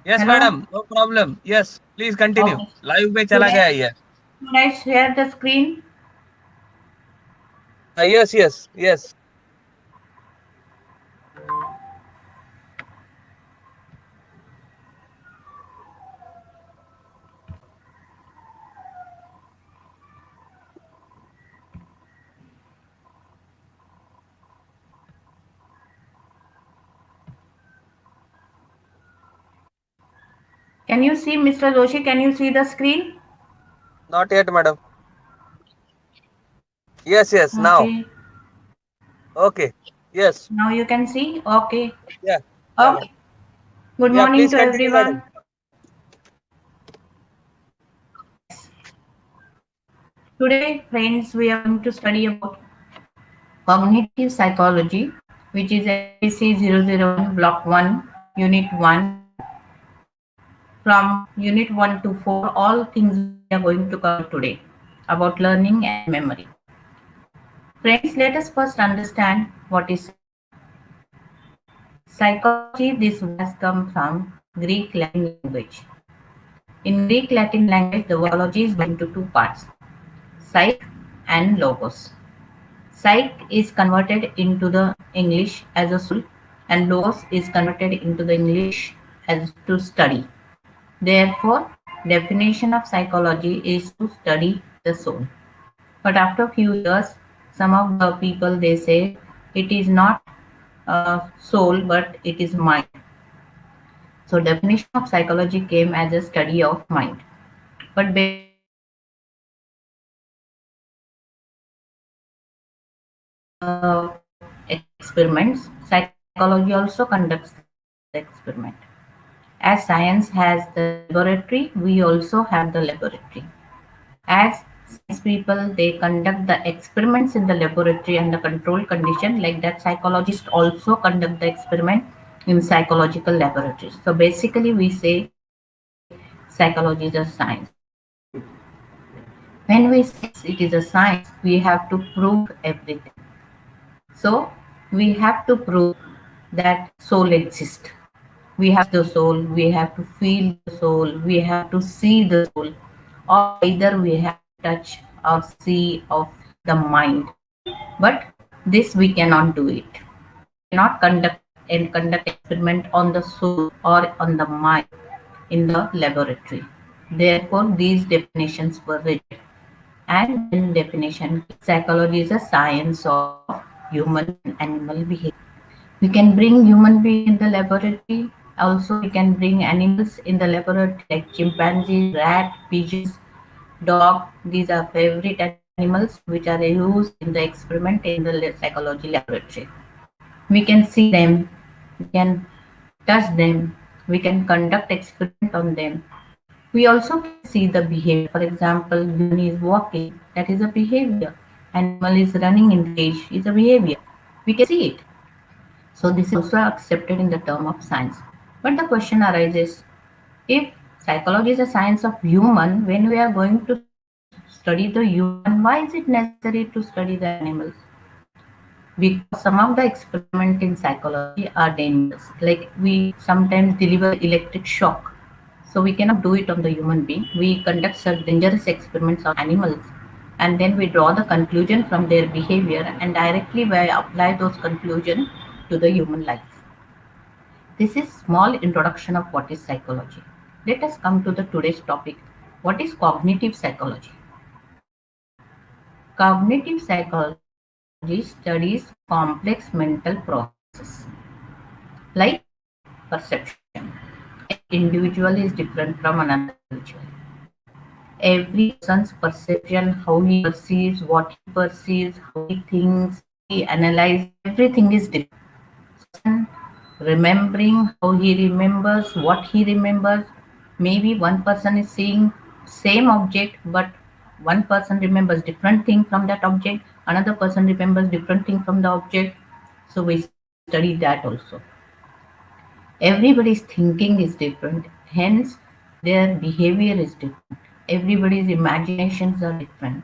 Yes, Hello. madam. No problem. Yes, please continue. Okay. Live पे Should चला I, गया ये. should I share the screen? Yes, yes, yes. Can you see, Mr. Joshi? Can you see the screen? Not yet, madam. Yes, yes. Now. Okay. Okay. Yes. Now you can see. Okay. Yeah. Yeah, madam. Okay. Good Yeah, morning please to continue, madam. everyone. Yes. Today, friends, we are going to study about cognitive psychology, which is MPC001 Block 1, Unit 1. From Unit 1 to 4, all things we are going to cover today about learning and memory. Friends, let us first understand what is psychology. This word has come from Greek Latin language. In Greek Latin language, the word psychology is divided into two parts, psych and logos. Psych is converted into the English as a soul, and logos is converted into the English as to study. Therefore, definition of psychology is to study the soul. But after a few years, some of the people they say it is not soul but it is mind. So definition of psychology came as a study of mind. But basically psychology also conducts experiments. Psychology also conducts the experiment. As science has the laboratory, we also have the laboratory. As science people, they conduct the experiments in the laboratory under controlled condition. Like that, psychologists also conduct the experiment in psychological laboratories. So basically, we say psychology is a science. When we say it is a science, we have to prove everything. So we have to prove that soul exists. We have to touch the soul, we have to feel the soul, we have to see the soul, or either we have to touch or see of the mind. But this we cannot do it. We cannot conduct experiment on the soul or on the mind in the laboratory. Therefore, these definitions were rejected. And then definition psychology is a science of human and animal behavior. We can bring human being in the laboratory. Also, we can bring animals in the laboratory like chimpanzees, rat, pigeons, dog. These are favorite animals which are used in the experiment in the psychology laboratory. We can see them, we can touch them, we can conduct experiment on them. We also can see the behavior. For example, human is walking, that is a behavior. Animal is running in the cage, is a behavior. We can see it. So this is also accepted in the term of science. But the question arises, if psychology is a science of human, when we are going to study the human, why is it necessary to study the animals? Because some of the experiments in psychology are dangerous. Like we sometimes deliver electric shock. So we cannot do it on the human being. We conduct such dangerous experiments on animals and then we draw the conclusion from their behavior and directly we apply those conclusions to the human life. This is small introduction of what is psychology. Let us come to the today's topic. What is cognitive psychology? Cognitive psychology studies complex mental processes like perception. Every individual is different from another individual. Every person's perception, how he perceives, what he perceives, how he thinks, how he analyzes, everything is different. Remembering how he remembers, what he remembers. Maybe one person is seeing same object, but one person remembers different thing from that object. Another person remembers different thing from the object. So we study that also. Everybody's thinking is different, hence their behavior is different. Everybody's imaginations are different.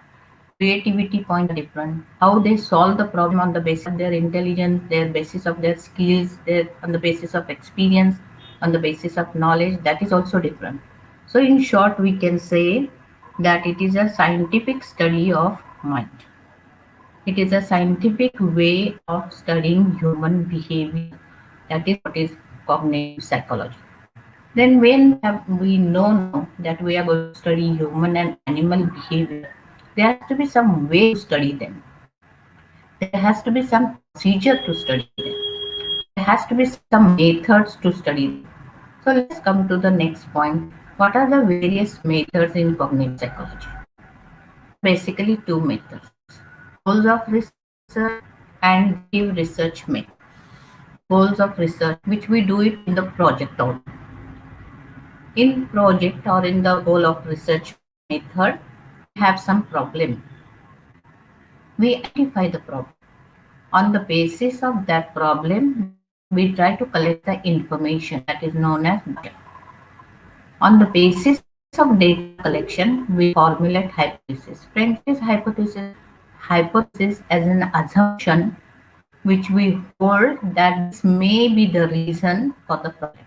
Creativity points are different. How they solve the problem on the basis of their intelligence, their basis of their skills, their on the basis of experience. on the basis of knowledge, that is also different. So, in short, we can say that it is a scientific study of mind. It is a scientific way of studying human behavior. That is what is cognitive psychology. Then, when we know now that we are going to study human and animal behavior, there has to be some way to study them. There has to be some procedure to study them. There has to be some methods to study them. So let's come to the next point. What are the various methods in cognitive psychology? There are basically two methods: goals of research and directive research method. Goals of research, which we do it in the project only. In project or in the goal of research method, we have some problem. We identify the problem. On the basis of that problem, we try to collect the information that is known as data. On the basis of data collection, we formulate hypothesis. Friends, what is hypothesis? Hypothesis as an assumption which we hold that this may be the reason for the problem.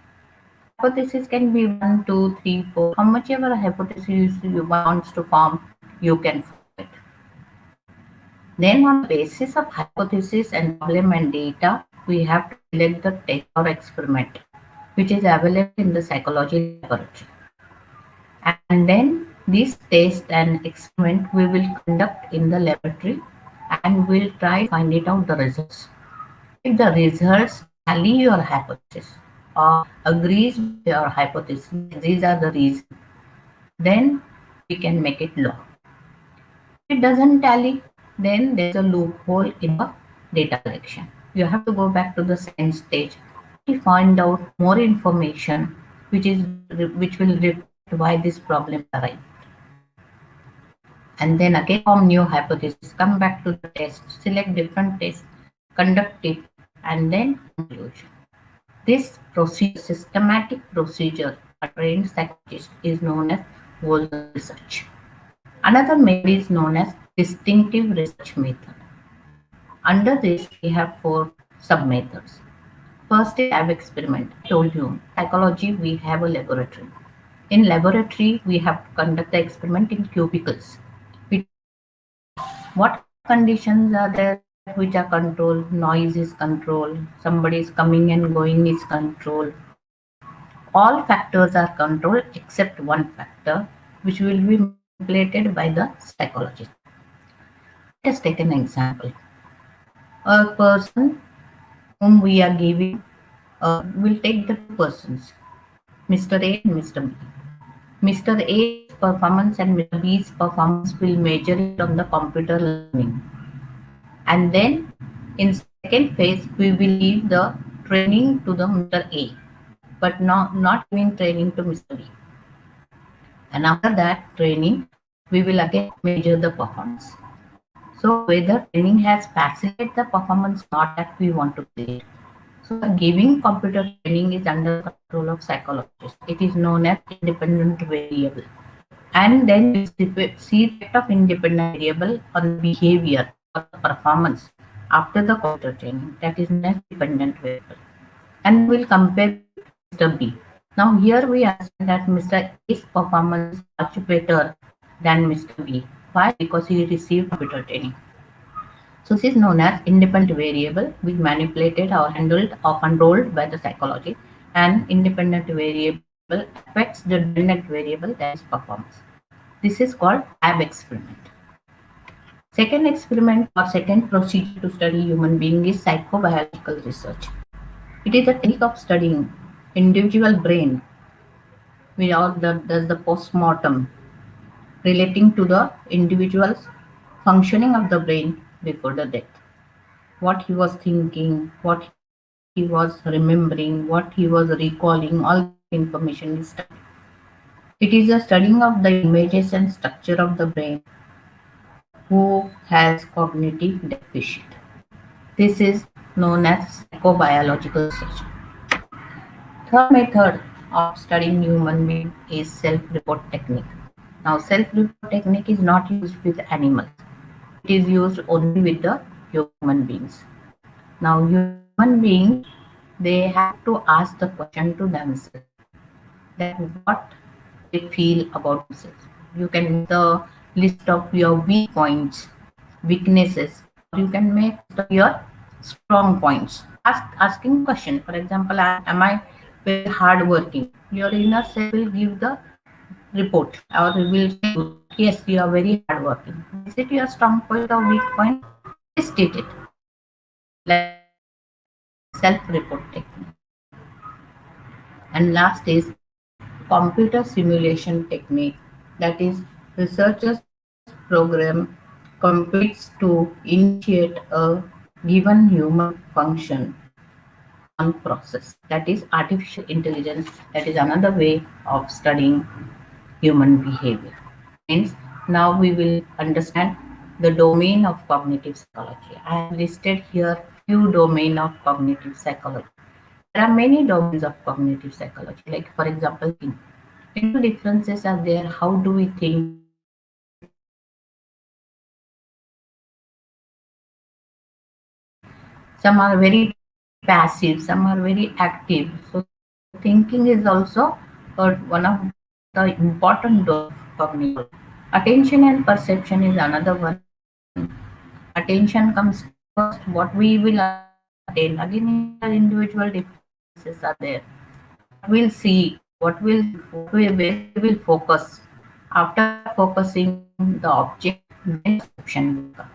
Hypothesis can be 1, 2, 3, 4. How much ever hypothesis you want to form, you can form it. Then on the basis of hypothesis and problem and data, we have to select the test or experiment which is available in the psychology laboratory. And then this test and experiment we will conduct in the laboratory and we'll try to find it out the results. If the results tally your hypothesis or agrees with your hypothesis, these are the reasons, then we can make it law. If it doesn't tally, then there's a loophole in the data collection. You have to go back to the science stage to find out more information which will reflect why this problem arises. And then again form new hypothesis, come back to the test, select different tests, conduct it, and then conclusion. This procedure, systematic procedure, a trained psychologist is known as goals of research. Another method is known as distinctive research method. Under this, we have four sub-methods. First is lab experiment. I told you, psychology, we have a laboratory. In laboratory, we have to conduct the experiment in cubicles. We what conditions are there which are controlled? Noise is controlled, somebody is coming and going is controlled. All factors are controlled except one factor which will be manipulated by the psychologist. Let us take an example. A person whom we are giving, we'll take the two persons, Mr. A and Mr. B. Mr. A's performance and Mr. B's performance will measure it on the computer learning. And then in second phase, we will give the training to the Mr. A, but not giving training to Mr. B. And after that training, we will again measure the performance. So whether training has facilitated the performance or not, that we want to create. So giving computer training is under the control of psychologists. It is known as independent variable. And then we see the effect of independent variable on the behavior or the performance after the computer training. That is known as dependent variable. And we'll compare it to Mr. B. Now here we understand that Mr. A's performance is much better than Mr. B. Why? Because he received computer training. So this is known as independent variable, which manipulated or handled or controlled by the psychology, and independent variable affects the dependent variable, that is performance. This is called lab experiment. Second experiment or second procedure to study human being is psychobiological research. It is a technique of studying individual brain. We all does the post-mortem relating to the individual's functioning of the brain before the death. What he was thinking, what he was remembering, what he was recalling, all that information is studied. It is a studying of the images and structure of the brain who has cognitive deficit. This is known as psychobiological research. Third method of studying human being is self-report technique. Now, self-report technique is not used with animals. It is used only with the human beings. Now, human being they have to ask the question to themselves that what they feel about themselves. You can make the list of your weak points, weaknesses, or you can make list of your strong points. Asking question. For example, am I very hardworking? Your inner self will give the report or will tell you that yes, you are very hardworking. Is it your strong point or weak point? Please state it. Like self-report technique. And last is computer simulation technique. That is, researchers program competes to initiate a given human function on process. That is artificial intelligence. That is another way of studying human behavior. Means now we will understand the domain of cognitive psychology. I have listed here few domain of cognitive psychology. There are many domains of cognitive psychology, like for example, think. Little differences are there. How do we think? How do we some are very passive, some are very active. So thinking is also one of the important domain of cognitive psychology. Attention and perception is another one. Attention comes first. What we will attain. Again, here individual differences are there. What we'll see, where we will focus. After focusing the object, then perception will come.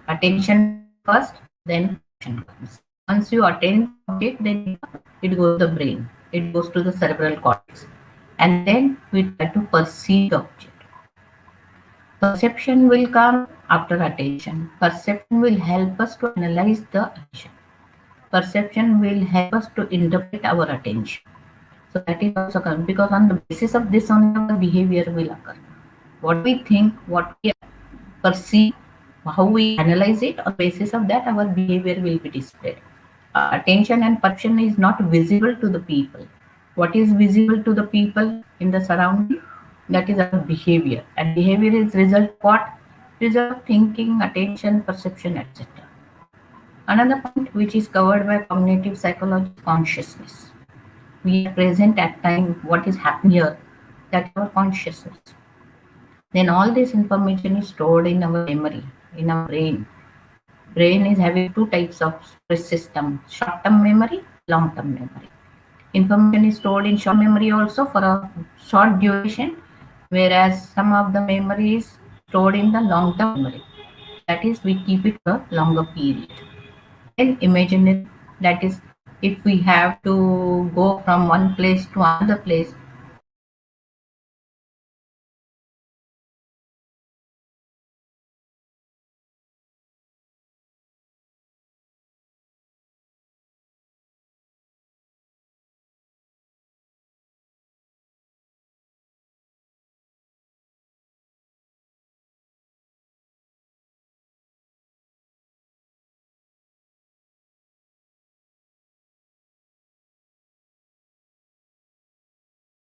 Attention comes first, then perception comes. Once you attend the object, then it goes to the brain. It goes to the cerebral cortex, and then we try to perceive the object. Perception will come after attention. Perception will help us to analyze the attention. Perception will help us to interpret our attention. So that is also come because on the basis of this only our behavior will occur. What we think, what we perceive, how we analyze it, on basis of that our behavior will be displayed. Attention and perception is not visible to the people. What is visible to the people in the surrounding? That is our behavior. And behavior is result of what? Result of thinking, attention, perception, etc. Another point which is covered by cognitive psychology is consciousness. We are present at time. What is happening here? That is our consciousness. Then all this information is stored in our memory, in our brain. Brain is having two types of storage system: short-term memory, long-term memory. Information is stored in short memory also for a short duration, whereas some of the memory is stored in the long-term memory. That is, we keep it for a longer period. Then imaginary, that is, if we have to go from one place to another place, we imagine that we are going to that place. Then we imagine that we are going to that place. Then we imagine that we are going to that place. Then we imagine that we are going to that place. Then we imagine that we are going to that place.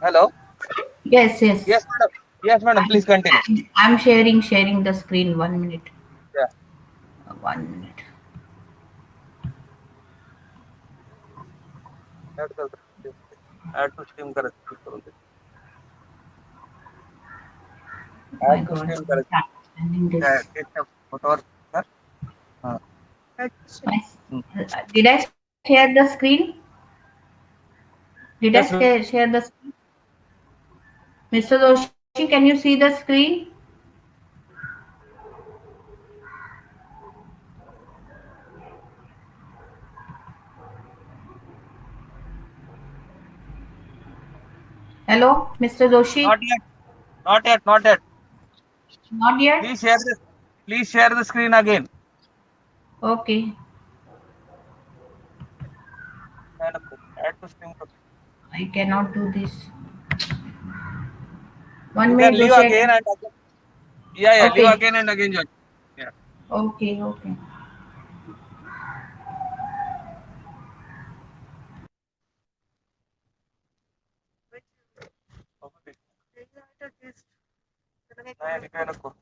Hello. Yes, yes. Yes, madam. Yes, madam. Please continue. I'm sharing the screen. 1 minute. Yeah. 1 minute. Add कर add to stream करें Oh my add to God, stream I'm करें not understanding yeah this. it's a photo or sir हाँ I, hmm. did I share the screen? Did I Yes share the screen? Mr. Doshi, can you see the screen? Hello, Mr. Doshi? not yet not yet Not yet? please share this please share the screen again Okay, add to stream I cannot do this. you One can minute, leave Doshi. again and again yeah leave Okay, again and again join yeah okay. okay नहीं लिखा रखो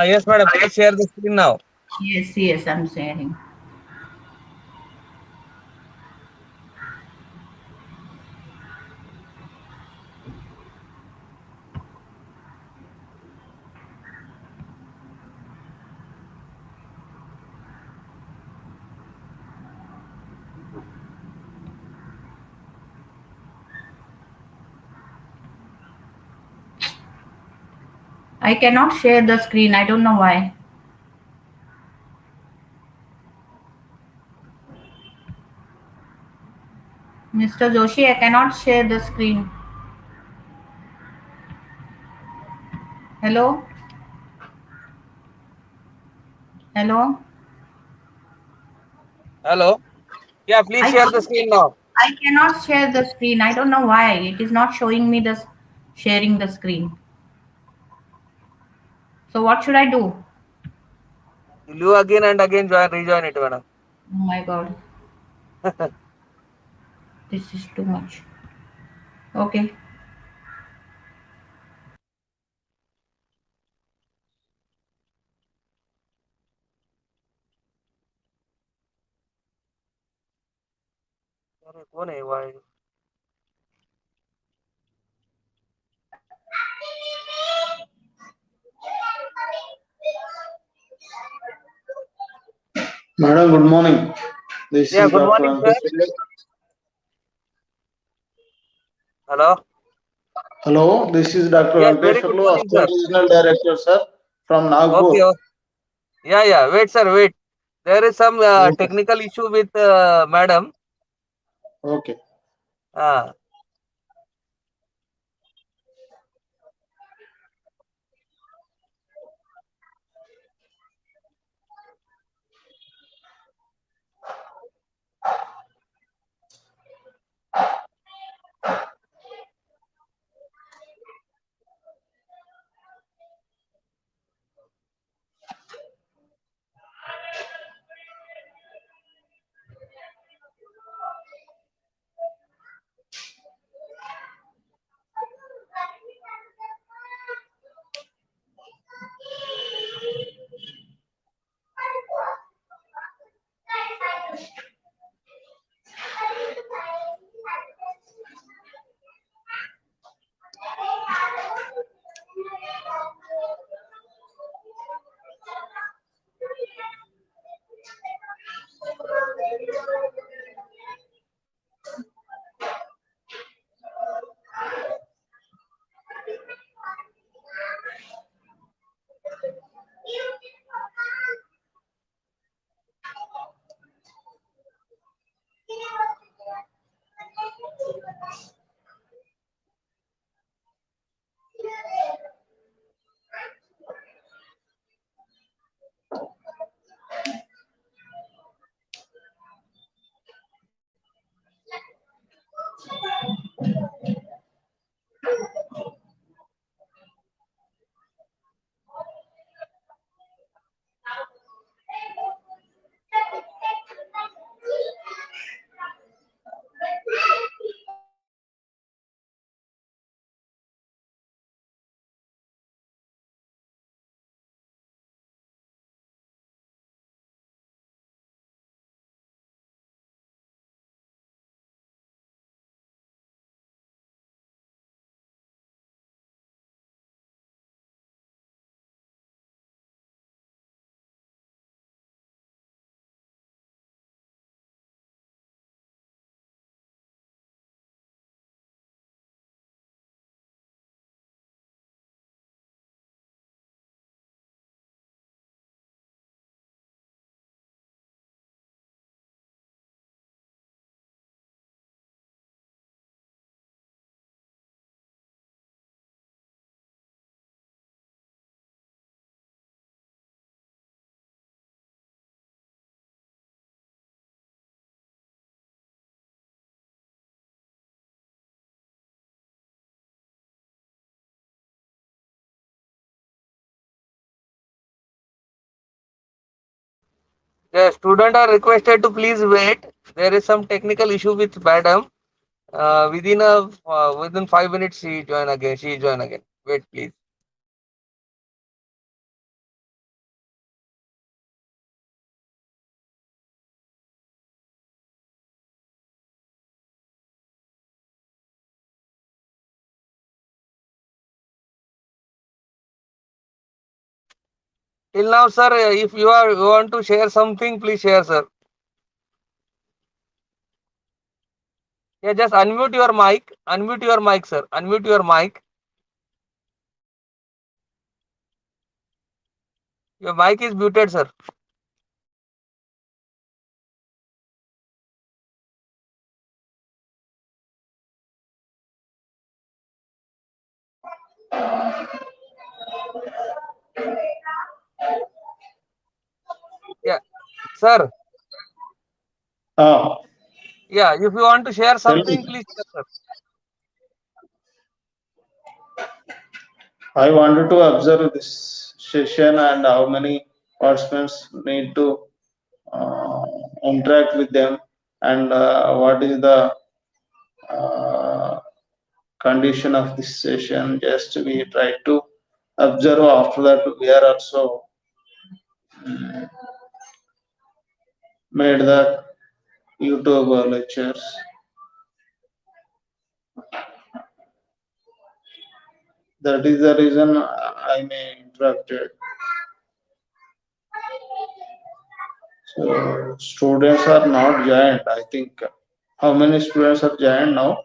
yes madam please share the screen now Yes, I'm sharing. I cannot share the screen. I don't know why. Mr. Joshi, I cannot share the screen. Hello? Hello? hello yeah please I share the screen now I cannot share the screen. I don't know why. It is not showing me the sharing the screen. So what should I do? leave again and again join rejoin it madam Oh my God, this is too much. Okay. अरे कौन है भाई? Madam, good morning. This Yeah, is good Dr. morning, sir. Ankesh. Hello. Hello, this is Dr. Yes, Ankesh, very good morning, Assistant sir. Regional Director, sir, from Okay. Nagpur. Yeah, yeah. Wait, sir. Wait. There is some Yes, sir. technical issue with madam. Okay. Uh, the student are requested to please wait. There is some technical issue with madam. Within 5 minutes, she join again. She join again. Wait, please. Till now, sir, if you want to share something, please share, sir. Yeah, just unmute your mic. Unmute your mic, sir. Unmute your mic. Your mic is muted, sir. Yeah, sir. Ah, Yeah, if you want to share tell something, me. please share, sir. I wanted to observe this session and how many participants need to uh, interact with them, and what is the condition of this session. Just we try to observe. After that, we are also made the YouTube lectures. That is the reason I may interrupted. So students are not joined. I think how many students are joined now?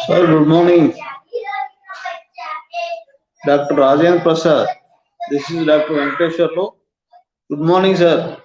Sir, good morning. Dr. Rajendra Prasad. This is Dr. Venkateshwarlu. Good morning, sir.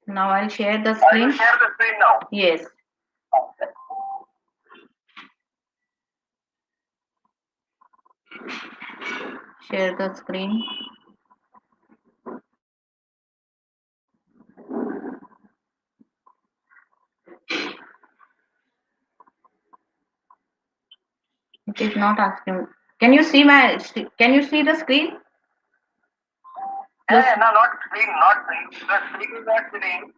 Now I'll share the screen. Share the screen now. Yes. Share the screen. It is not asking. Can you see my? Can you see the screen? Yeah, no, not screen, not screen. The screen is not screen.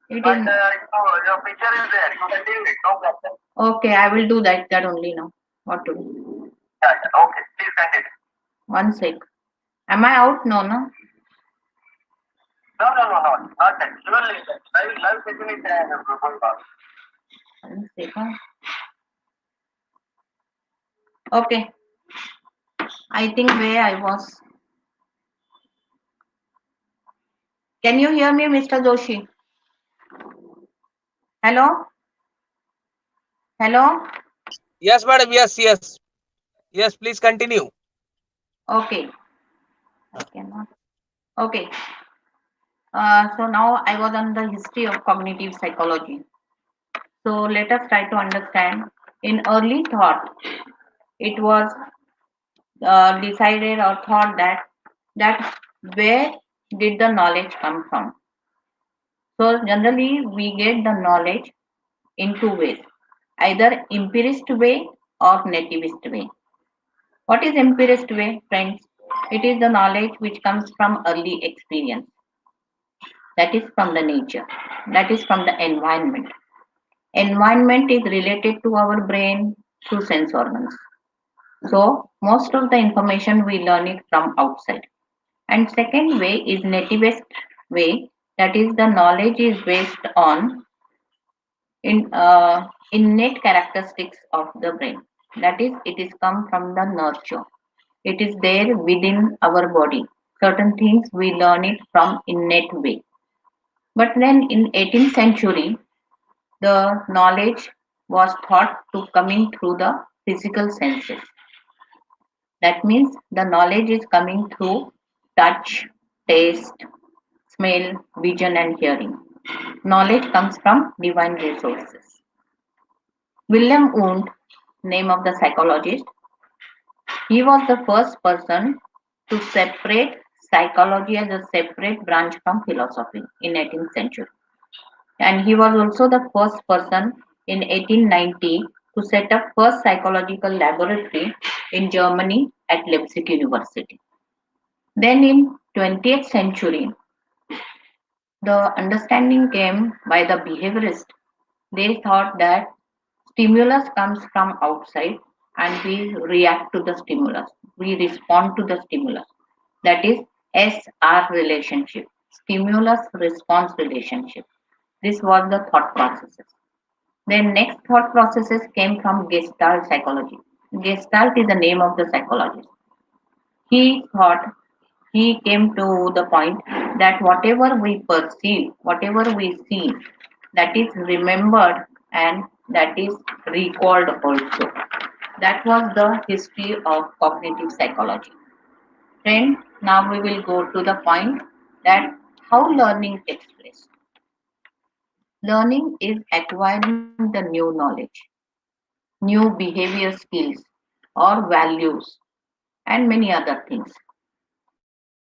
It But is. your picture is there. You can leave it, no problem. Okay, I will do that. That only now. What to do? Yeah, okay, please send it. 1 sec. Am I out? No, no. No, not that. You will leave that. Live session is there. Going on. 1 second. Okay. I think where I was. Can you hear me, Mr. Joshi? Hello? Hello? Yes, madam. Yes. Yes, please continue. Okay. I cannot. Okay. So now I was on the history of cognitive psychology. So let us try to understand. In early thought, it was decided or thought that where did the knowledge come from? So generally we get the knowledge in two ways. either empirist way or nativist way. What is empirist way, friends? It is the knowledge which comes from early experience, that is from the nature, that is from the environment. Environment is related to our brain through sense organs. So most of the information we learn it from outside. And second way is nativist way, that is the knowledge is based on innate characteristics of the brain. That is, it is come from the nurture. It is there within our body. Certain things we learn it from innate way. But then in 18th century, the knowledge was thought to coming through the physical senses. That means the knowledge is coming through touch, taste, smell, vision, and hearing. Knowledge comes from divine resources. William Wundt, name of the psychologist, he was the first person to separate psychology as a separate branch from philosophy in 18th century. And he was also the first person in 1890 to set up first psychological laboratory in Germany at Leipzig University. Then in 20th century, the understanding came by the behaviorists. They thought that stimulus comes from outside and we react to the stimulus. We respond to the stimulus. That is SR relationship, stimulus response relationship. This was the thought processes. Then next thought processes came from Gestalt psychology. Gestalt is the name of the psychologist. He thought, he came to the point that whatever we perceive, whatever we see, that is remembered and that is recalled also. That was the history of cognitive psychology. Friend, now we will go to the point that how learning takes place. Learning is acquiring the new knowledge, new behavior skills or values, and many other things.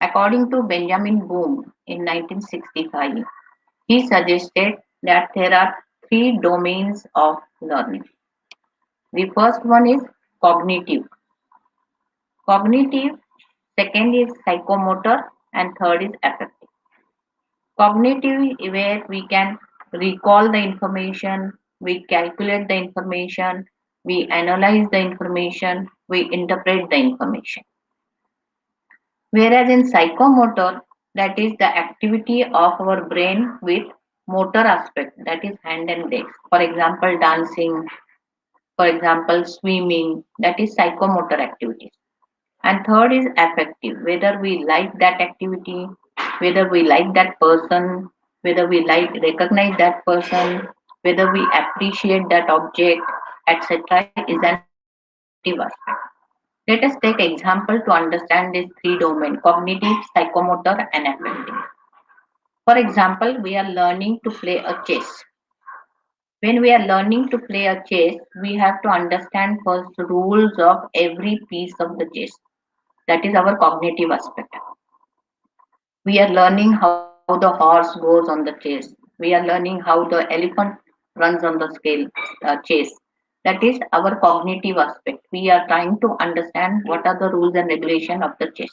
According to Benjamin Boom in 1965, he suggested that there are three domains of learning. The first one is cognitive. Cognitive, second is psychomotor, and third is affective. Cognitive, where we can recall the information, we calculate the information, we analyze the information, we interpret the information. Whereas in psychomotor, that is the activity of our brain with motor aspect, that is hand and legs. For example, dancing, for example, swimming, that is psychomotor activities. And third is affective, whether we like that activity, whether we like that person, whether we like recognize that person, whether we appreciate that object, etc., is an affective aspect. Let us take example to understand these three domains: cognitive, psychomotor, and affective. For example, we are learning to play a chess. When we are learning to play a chess, we have to understand first rules of every piece of the chess. That is our cognitive aspect. We are learning how the horse goes on the chase. We are learning how the elephant runs on the chase. That is our cognitive aspect. We are trying to understand what are the rules and regulation of the chess.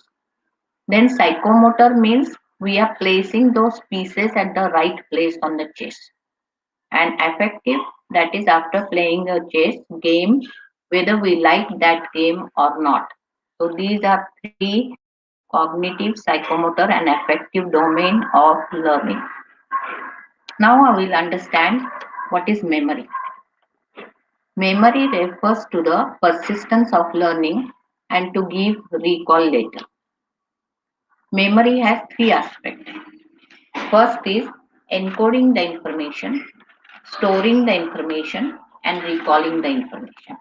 Then psychomotor means we are placing those pieces at the right place on the chess. And affective, that is after playing a chess game, whether we like that game or not. So these are three cognitive, psychomotor, and affective domain of learning. Now I will understand what is memory. Memory refers to the persistence of learning and to give recall later. Memory has three aspects. First is encoding the information, storing the information, and recalling the information.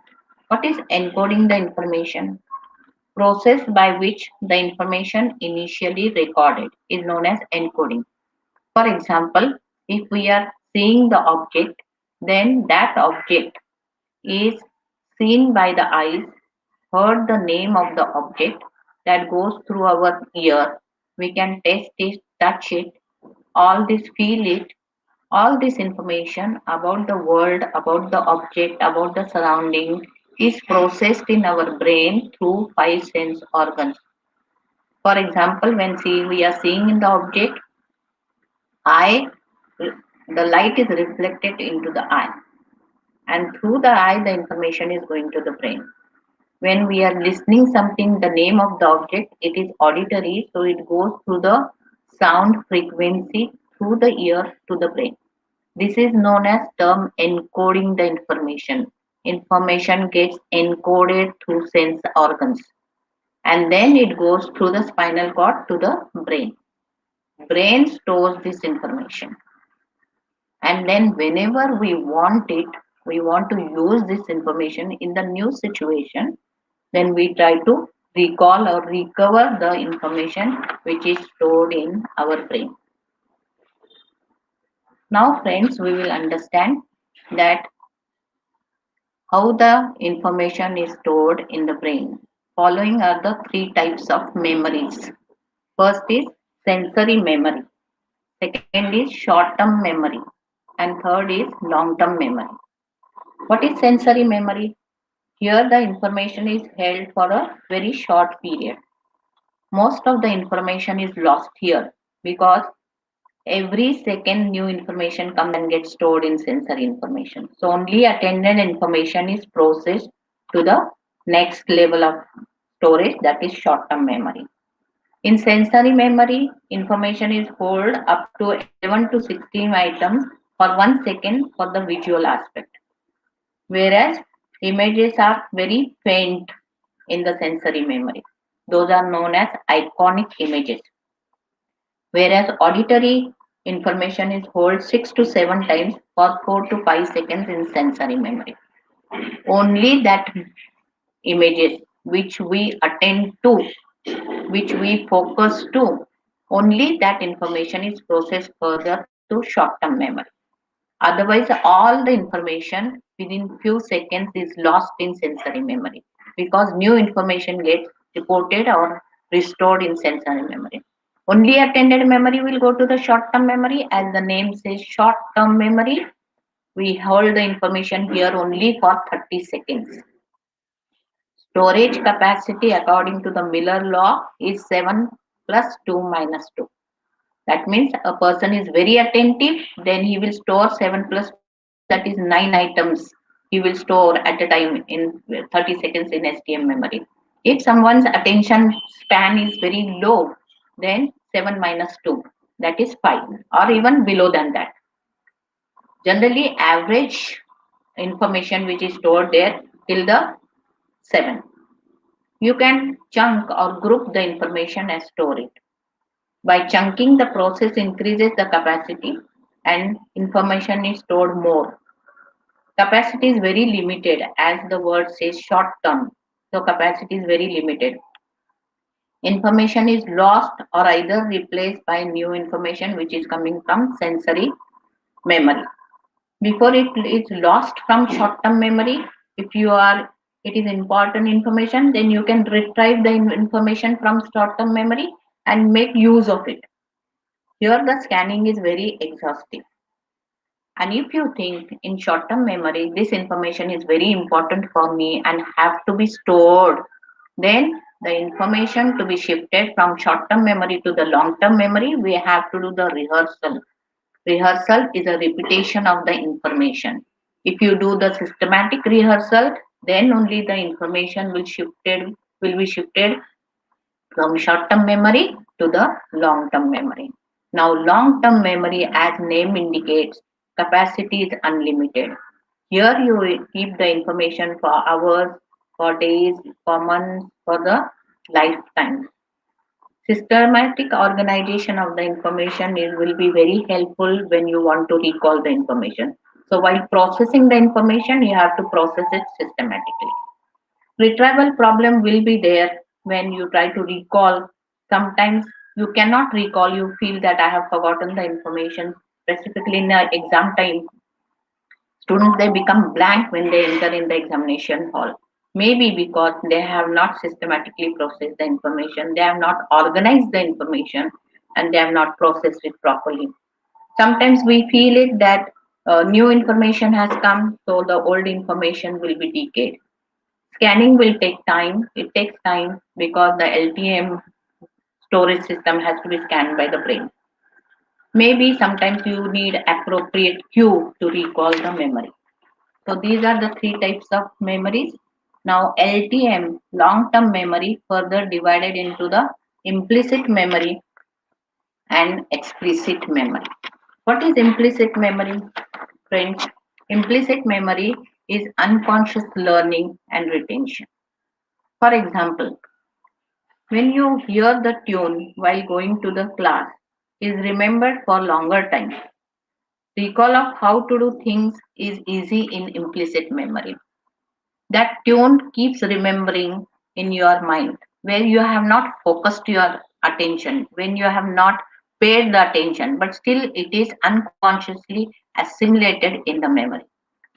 What is encoding the information? Process by which the information initially recorded is known as encoding. For example, if we are seeing the object, then that object is seen by the eyes, heard the name of the object that goes through our ear. We can taste it, touch it, all this, feel it, All this information about the world, about the object, about the surrounding is processed in our brain through five sense organs. For example, when we are seeing in the object, eye, the light is reflected into the eye, and through the eye, the information is going to the brain. When we are listening something, the name of the object, it is auditory, so it goes through the sound frequency through the ear to the brain. This is known as term encoding the information. Information gets encoded through sense organs and then it goes through the spinal cord to the brain. Brain stores this information, and then whenever we want it, we want to use this information in the new situation, then we try to recall or recover the information which is stored in our brain. Now friends, we will understand that how the information is stored in the brain. Following are the three types of memories. First is sensory memory, second is short term memory, and third is long term memory. What is sensory memory? Here the information is held for a very short period. Most of the information is lost here because every second new information comes and gets stored in sensory information. So only attended information is processed to the next level of storage, that is short term memory. In sensory memory, information is held up to 11 to 16 items for 1 second for the visual aspect, whereas images are very faint in the sensory memory. Those are known as iconic images, whereas auditory information is held 6 to 7 times for 4 to 5 seconds in sensory memory. Only that images which we attend to, which we focus to, only that information is processed further to short-term memory. Otherwise, all the information within few seconds is lost in sensory memory because new information gets reported or restored in sensory memory. Only attended memory will go to the short-term memory. As the name says, short-term memory, we hold the information here only for 30 seconds. Storage capacity according to the Miller law is 7 plus 2 minus 2. That means a person is very attentive, then he will store 7 plus 2, that is 9 items he will store at a time in 30 seconds in STM memory. If someone's attention span is very low, then 7 minus 2, that is 5, or even below than that. Generally, average information which is stored there till the 7. You can chunk or group the information and store it. By chunking, the process increases the capacity and information is stored more. Capacity is very limited, as the word says short term. So capacity is very limited. Information is lost or either replaced by new information which is coming from sensory memory. Before it is lost from short term memory, if you are it is important information, then you can retrieve the information from short term memory and make use of it. Here the scanning is very exhaustive. And if you think in short term memory, this information is very important for me and have to be stored, then the information to be shifted from short term memory to the long term memory, we have to do the rehearsal. Rehearsal is a repetition of the information. If you do the systematic rehearsal, then only the information will be shifted from short-term memory to the long-term memory. Now, long-term memory, as name indicates, capacity is unlimited. Here you will keep the information for hours, for days, for months, for the lifetime. Systematic organization of the information will be very helpful when you want to recall the information. So while processing the information, you have to process it systematically. Retrieval problem will be there when you try to recall. Sometimes you cannot recall, you feel that I have forgotten the information. Specifically in the exam time, students they become blank when they enter in the examination hall. Maybe because they have not systematically processed the information, they have not organized the information, and they have not processed it properly. Sometimes we feel it that new information has come, so the old information will be decayed. Scanning will take time. It takes time because the LTM storage system has to be scanned by the brain. Maybe sometimes you need appropriate cue to recall the memory. So these are the three types of memories. Now LTM, long-term memory, further divided into the implicit memory and explicit memory. What is implicit memory, friends? Implicit memory is unconscious learning and retention. For example, when you hear the tune while going to the class, is remembered for longer time. Recall of how to do things is easy in implicit memory. That tune keeps remembering in your mind where you have not focused your attention, when you have not paid the attention, but still it is unconsciously assimilated in the memory.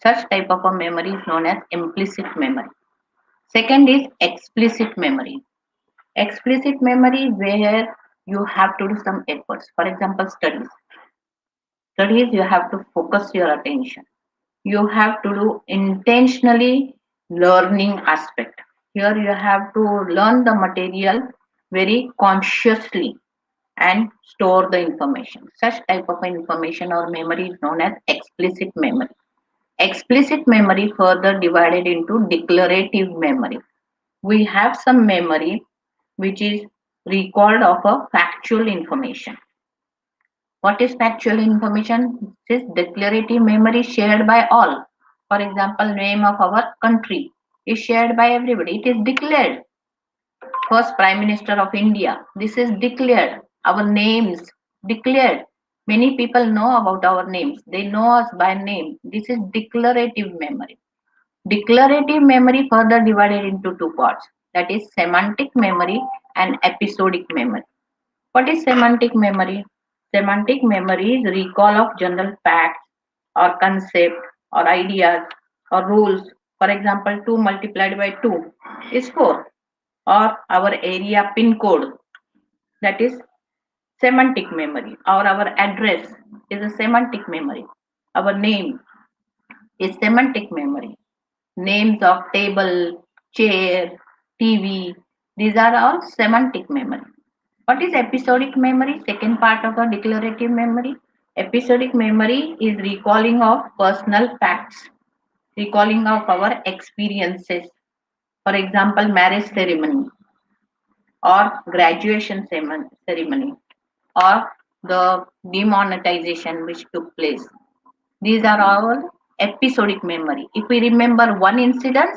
Such type of a memory is known as implicit memory. Second is explicit memory. Explicit memory where you have to do some efforts. For example, studies. Studies, you have to focus your attention. You have to do intentionally learning aspect. Here you have to learn the material very consciously and store the information. Such type of information or memory is known as explicit memory. Explicit memory further divided into declarative memory. We have some memory which is recalled of a factual information. What is factual information? This is declarative memory shared by all. For example, name of our country is shared by everybody. It is declared. First Prime Minister of India. This is declared. Our names declared. Many people know about our names. They know us by name. This is declarative memory. Declarative memory further divided into two parts. That is semantic memory and episodic memory. What is semantic memory? Semantic memory is recall of general facts or concept or ideas or rules. For example, 2 multiplied by 2 is 4, or our area pin code, that is semantic memory, or our address is a semantic memory. Our name is semantic memory. Names of table, chair, TV, these are all semantic memory. What is episodic memory? Second part of a declarative memory. Episodic memory is recalling of personal facts, recalling of our experiences. For example, marriage ceremony or graduation ceremony or the demonetization which took place. These are all episodic memory. If we remember one incident,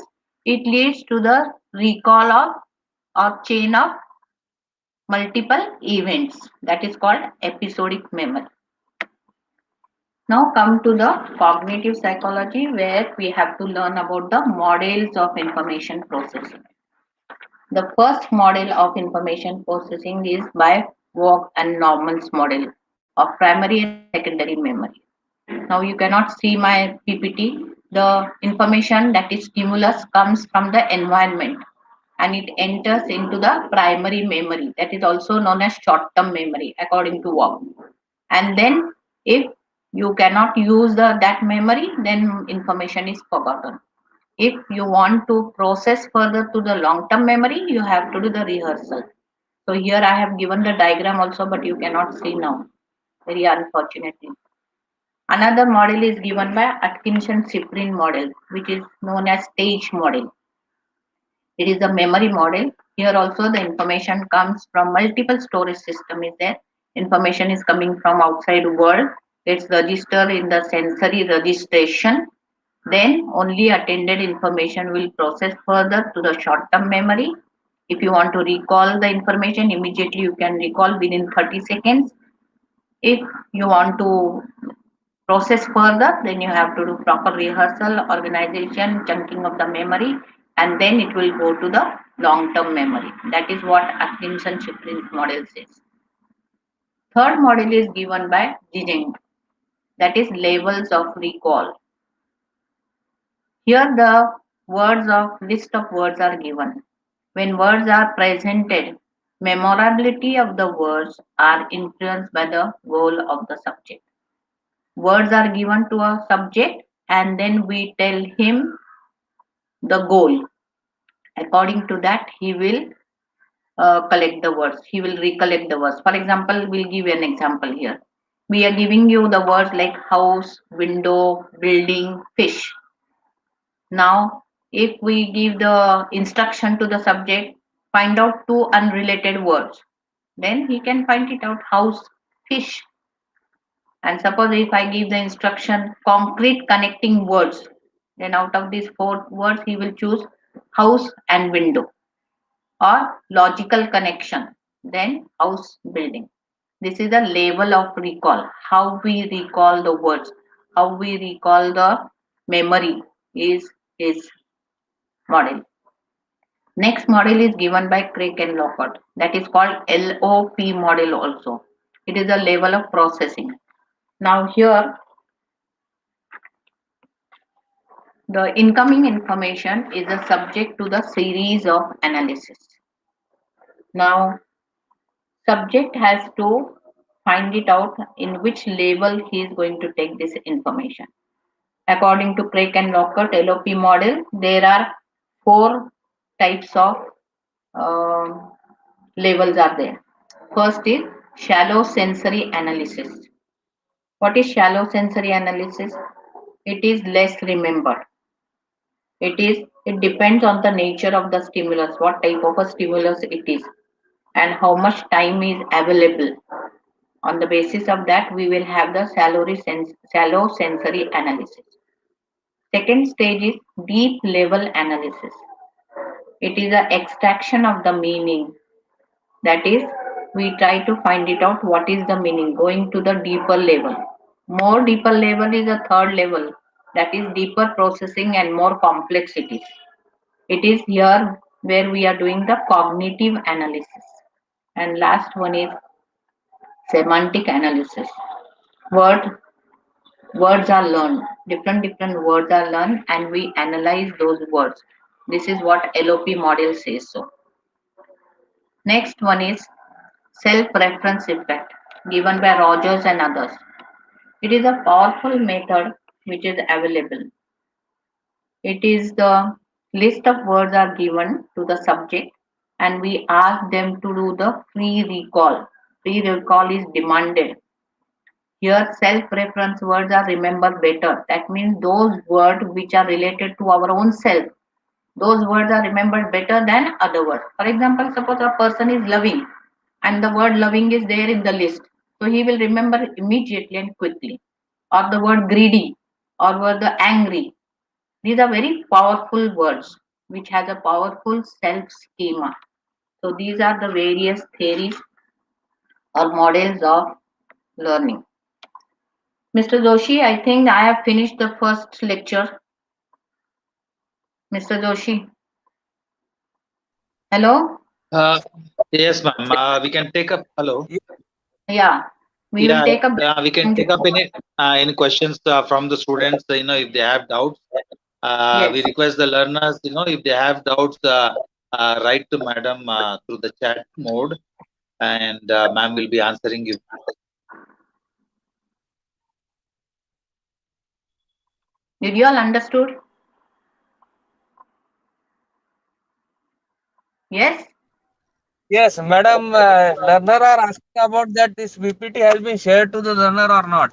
it leads to the recall of or chain of multiple events. That is called episodic memory. Now come to the cognitive psychology where we have to learn about the models of information processing. The first model of information processing is by Vogt and Norman's model of primary and secondary memory. Now you cannot see my PPT. The information that is stimulus comes from the environment and it enters into the primary memory, that is also known as short-term memory according to Vogt. And then if you cannot use that memory, then information is forgotten. If you want to process further to the long-term memory, you have to do the rehearsal. So here I have given the diagram also, but you cannot see now, very unfortunately. Another model is given by Atkinson-Shiffrin model, which is known as stage model. It is a memory model. Here also the information comes from multiple storage system is there. Information is coming from outside world. It's registered in the sensory registration. Then only attended information will process further to the short-term memory. If you want to recall the information, immediately you can recall within 30 seconds. If you want to process further, then you have to do proper rehearsal, organization, chunking of the memory, and then it will go to the long-term memory. That is what Atkinson-Shiffrin's model says. Third model is given by Zizek, that is levels of recall. Here the words of list of words are given. When words are presented, memorability of the words are influenced by the goal of the subject. Words are given to a subject and then we tell him the goal. According to that, he will collect the words. He will recollect the words. For example, we'll give you an example here. We are giving you the words like house, window, building, fish. Now, if we give the instruction to the subject, find out two unrelated words, then he can find it out: house, fish. And suppose if I give the instruction concrete connecting words, then out of these four words, he will choose house and window, or logical connection, then house, building. This is a level of recall. How we recall the words, how we recall the memory is his model. Next model is given by Craig and Lockhart. That is called LOP model also. It is a level of processing. Now here, the incoming information is a subject to the series of analysis. Now, subject has to find it out in which level he is going to take this information. According to Craig and Lockhart LOP model, there are four types of levels are there. First is shallow sensory analysis. What is shallow sensory analysis? It is less remembered. It depends on the nature of the stimulus, what type of a stimulus it is, and how much time is available. On the basis of that, we will have the shallow sensory analysis. Second stage is deep level analysis. It is the extraction of the meaning. That is, we try to find it out what is the meaning, going to the deeper level. More deeper level is a third level, that is deeper processing and more complexities. It is here where we are doing the cognitive analysis. And last one is semantic analysis. Word Words are learned. Different words are learned and we analyze those words. This is what LOP model says so. Next one is self-reference effect given by Rogers and others. It is a powerful method which is available. It is the list of words are given to the subject and we ask them to do the free recall. Free recall is demanded. Here, self-reference words are remembered better. That means those words which are related to our own self, those words are remembered better than other words. For example, suppose a person is loving and the word loving is there in the list. So he will remember immediately and quickly. Or the word greedy or word the angry. These are very powerful words which has a powerful self-schema. So these are the various theories or models of learning. Mr. Joshi, I think I have finished the first lecture. Mr. Joshi. Hello? Uh, yes, ma'am. We can take up. Hello. Yeah. We will take up. We can take up any questions from the students. If they have doubts, Yes. we request the learners. If they have doubts, write to madam through the chat mode, and ma'am will be answering you. Did you all understood? Yes? Yes, madam, learner are asking about that this PPT has been shared to the learner or not.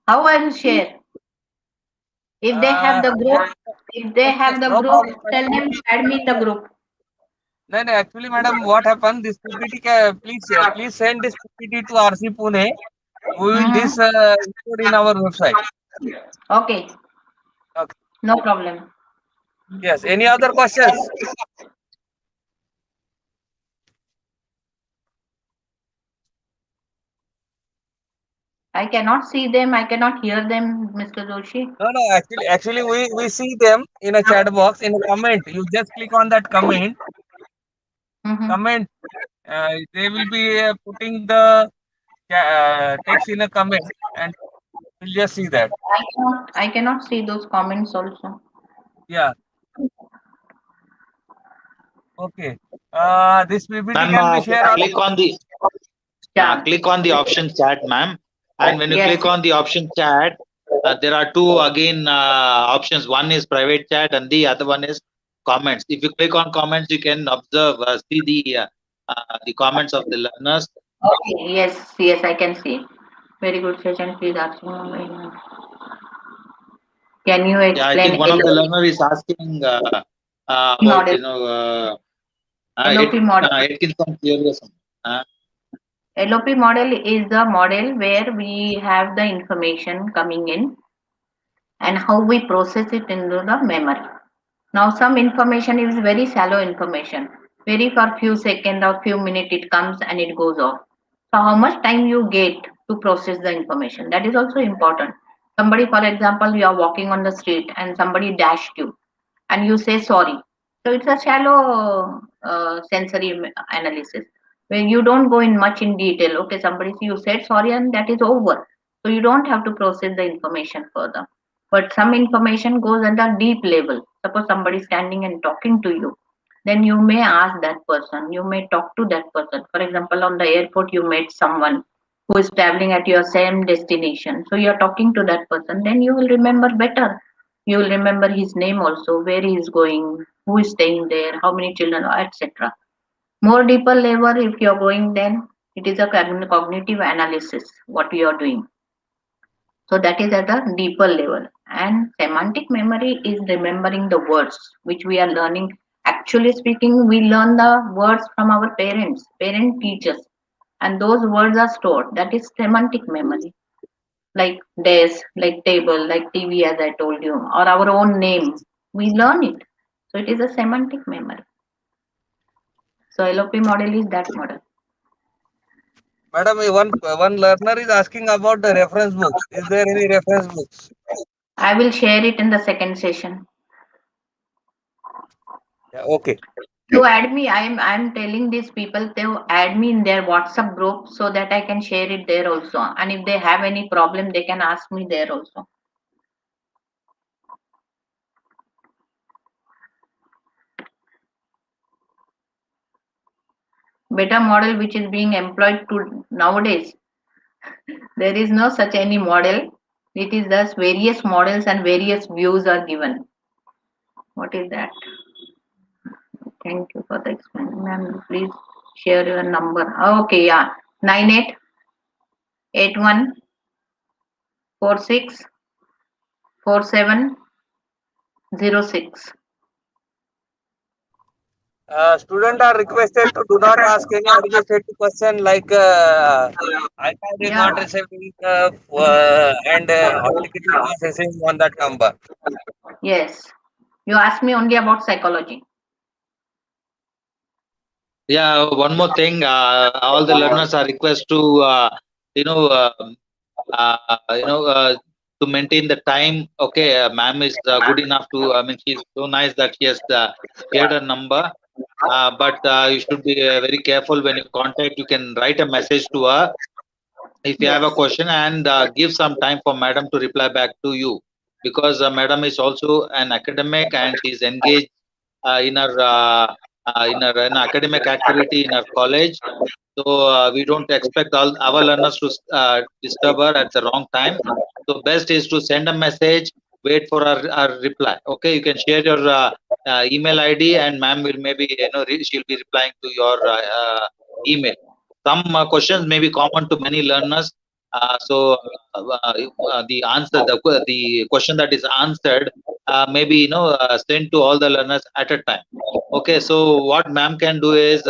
How I will share? If they have the group, No problem, tell madam. them to add me in the group. No, no, actually, madam, what happened? This PPT, please send this PPT to RC Pune. We will Mhm. this include in our website. Okay. Okay. No problem. Yes. Any other questions? I cannot see them. I cannot hear them, Mr. Joshi. No, no. Actually, we see them in a chat box in a comment. You just click on that comment. Mhm. Comment. They will be putting the text in a comment, and we'll just see that. I cannot see those comments also. Yeah. Okay. This PPT Ma'am, can be shared on. click on the Yeah. option chat, ma'am. And when you Yes. click on the option chat, there are two again options. One is private chat and the other one is comments. If you click on comments, you can observe, see the comments of the learners. Okay. Yes. Yes, I can see. Very good session. Please ask me. Can you Yeah, I explain think one of the learner is asking about model? LOP model. Atkinson theory or something. LOP model is the model where we have the information coming in and how we process it into the memory. Now, some information is very shallow information. Very for few seconds or few minutes it comes and it goes off. So, how much time you get to process the information? That is also important. Somebody, for example, you are walking on the street and somebody dashed you and you say sorry. So it's a shallow sensory analysis where you don't go in much in detail. Okay, somebody you said sorry and that is over. So you don't have to process the information further. But some information goes at a deep level. Suppose somebody is standing and talking to you, then you may ask that person. You may talk to that person. For example, on the airport, you met someone who is traveling at your same destination. So you are talking to that person. Then you will remember better. You will remember his name also, where he is going, who is staying there, how many children, etc. More deeper level, if you are going, then it is a cognitive analysis, what you are doing. So that is at a deeper level. And semantic memory is remembering the words which we are learning. Actually speaking, we learn the words from our parents, parent teachers, and those words are stored. That is semantic memory, like desk, like table, like TV, as I told you, or our own name. We learn it. So it is a semantic memory. So LOP model is that model. Madam, one learner is asking about the reference books. Is there any reference books? I will share it in the second session. Yeah, okay. To add me, I'm telling these people to add me in their WhatsApp group so that I can share it there also. And if they have any problem, they can ask me there also. Better model which is being employed to nowadays. There is no such any model. It is thus various models and various views are given. What is that? Thank you for the explanation, ma'am. Please share your number. Okay, yeah. 9881464706. Students are requested to do not ask any administrative question like iPad is Yeah. not receiving and hall ticket is not receiving on that number. Yes. You asked me only about psychology. Yeah, one more thing. All the learners are requested to you know to maintain the time. Okay, ma'am is good enough to. I mean, she's so nice that she has shared her number. But you should be very careful when you contact. You can write a message to her if you have a Yes. question and give some time for madam to reply back to you, because madam is also an academic and she's engaged in her academic activity in her college. So we don't expect all our learners to disturb her at the wrong time. So best is to send a message, wait for her reply. Okay, you can share your email ID and ma'am will maybe she'll be replying to your email. Some questions may be common to many learners. So the answer, the question that is answered, maybe sent to all the learners at a time. Okay, so what ma'am can do is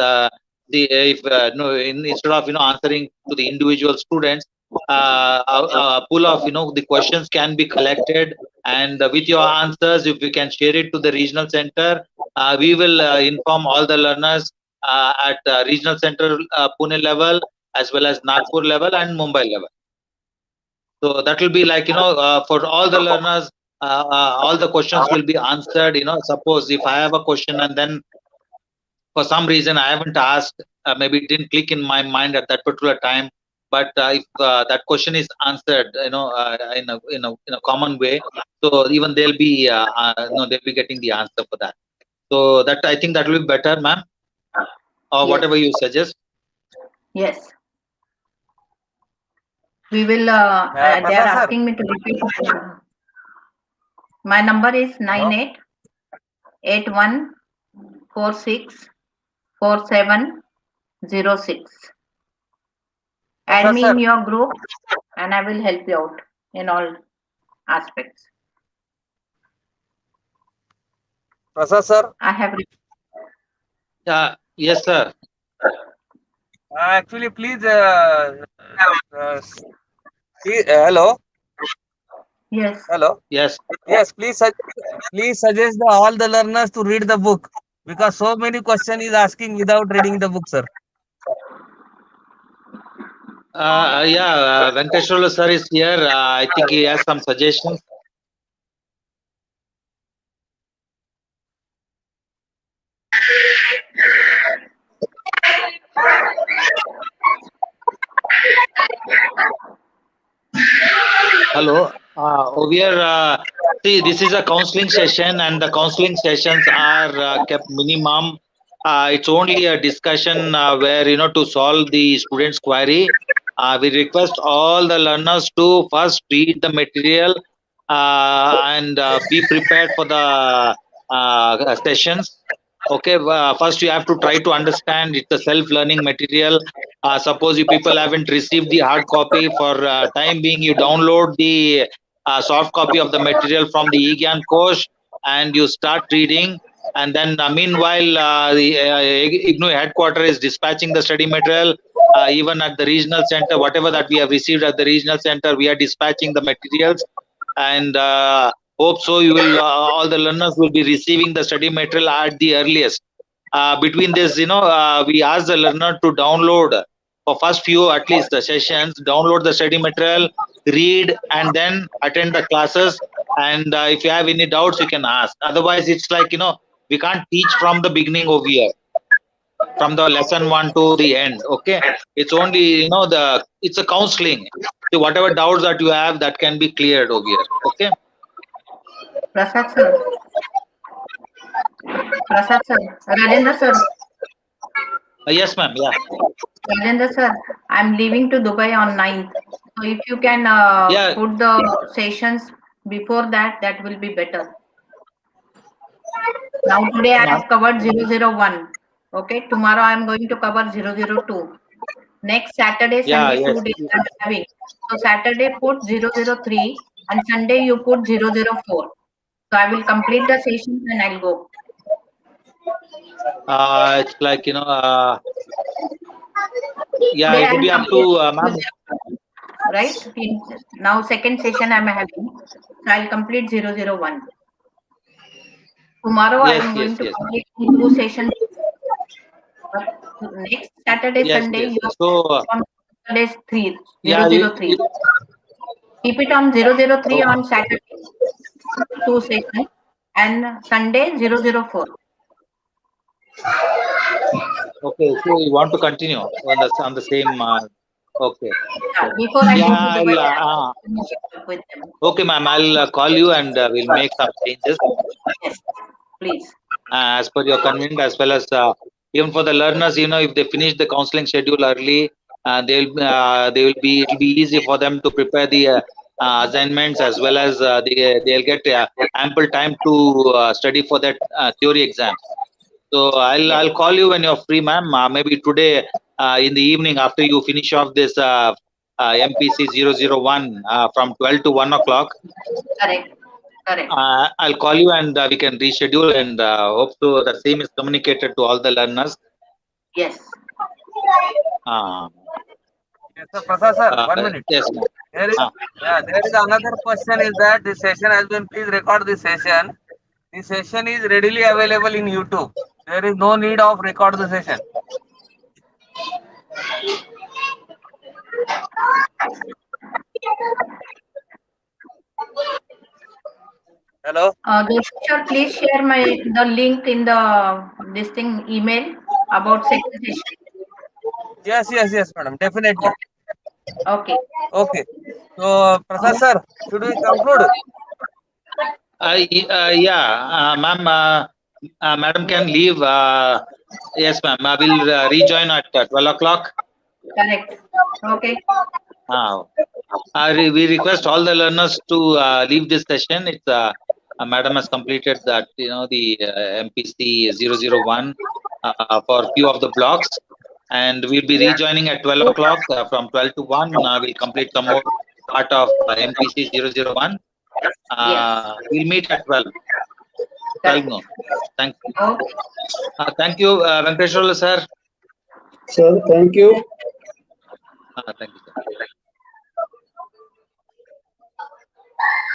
if no, instead of answering to the individual students, a pool of the questions can be collected, and with your answers, if we can share it to the regional center, we will inform all the learners at regional center Pune level as well as Nagpur level and Mumbai level. So that will be like for all the learners, all the questions will be answered. Suppose if I have a question and then for some reason I haven't asked, maybe it didn't click in my mind at that particular time. But if that question is answered, in a common way, so even they'll be they'll be getting the answer for that. So that I think that will be better, ma'am, or Yes. whatever you suggest. Yes. We will. They are Prasad sir. asking me to repeat. My number is Hello? 9881464706. Add Prasad me sir. in your group, and I will help you out in all aspects. Prasad sir. I have. Yes, sir. Actually, please. Hello. Yes. Hello. Yes. Yes. Please suggest all the learners to read the book because so many question is asking without reading the book, sir. Venkateshwarlu sir is here. I think he has some suggestions. Hello. Over here, see, this is a counseling session, and the counseling sessions are kept minimum. It's only a discussion where to solve the student's query. We request all the learners to first read the material and be prepared for the sessions. Okay, first you have to try to understand it's a self-learning material. Suppose you people haven't received the hard copy, for time being you download the soft copy of the material from the eGyan course and you start reading. And then meanwhile, the IGNOU headquarter is dispatching the study material. Even at the regional center, whatever that we have received at the regional center, we are dispatching the materials. And hope so you will all the learners will be receiving the study material at the earliest. Between this, we ask the learner to download for first few at least the sessions, download the study material, read, and then attend the classes. And if you have any doubts, you can ask. Otherwise, it's like we can't teach from the beginning over here, from the lesson 1 to the end. Okay, it's only it's a counseling. So whatever doubts that you have, that can be cleared over here. Okay. Prasad sir. Prasad sir. Rajendra sir. Yes, ma'am. Yeah. Rajendra sir, I'm leaving to Dubai on 9th. So if you can Yeah. put the sessions before that, that will be better. Now today I have covered 001. Okay, tomorrow I am going to cover 002. Next Saturday, Yeah. Sunday, Yes. 2 days I'm having. So Saturday put 003 and Sunday you put 004. So I will complete the sessions and I'll go. It's like yeah, Today it I will am be up to ma'am. right? Now second session I'm having. So I'll complete 001. Tomorrow I am going to complete 2 sessions. But next Saturday, Yes, Sunday, yes. you have So on Saturday's 3, yeah, 003. Keep it on 003 on Saturday, 2 sessions, and Sunday 004. okay. So you want to continue on the same. Okay. Yeah, before I go to Yeah. Dubai, I have to finish it up with them. Okay, ma'am. I'll call you and we'll make some changes Yes, please. as per your convenience, as well as even for the learners. If they finish the counseling schedule early, it'll be easy for them to prepare the assignments, as well as they'll get ample time to study for that theory exams. So I'll call you when you're free, ma'am. Maybe today in the evening after you finish off this MPC001 from 12 to 1 o'clock. Correct. Correct. I'll call you and we can reschedule, and hope to the same is communicated to all the learners. Yes. Yes, sir. Prasad sir, 1 minute. Yes, ma'am. There is another question is that this session has been, please record this session. This session is readily available in YouTube. There is no need of record the session. Hello. Sir, please share the link in this thing email about second session. Yes, madam. Definitely. Okay. Okay. So, Prasad sir, should we conclude? Yeah, ma'am. Madam can leave. Yes, ma'am. I will rejoin at 12 o'clock. Correct. Okay. We request all the learners to leave this session. It's madam has completed that, the MPC001 for few of the blocks, and we'll be rejoining at 12 o'clock. From 12 to 1, we'll complete some more part of MPC001. We'll meet at 12. 12 noon. Thank you. Thank you, Venkateshwarlu sir. Sir, thank you. Thank you, sir.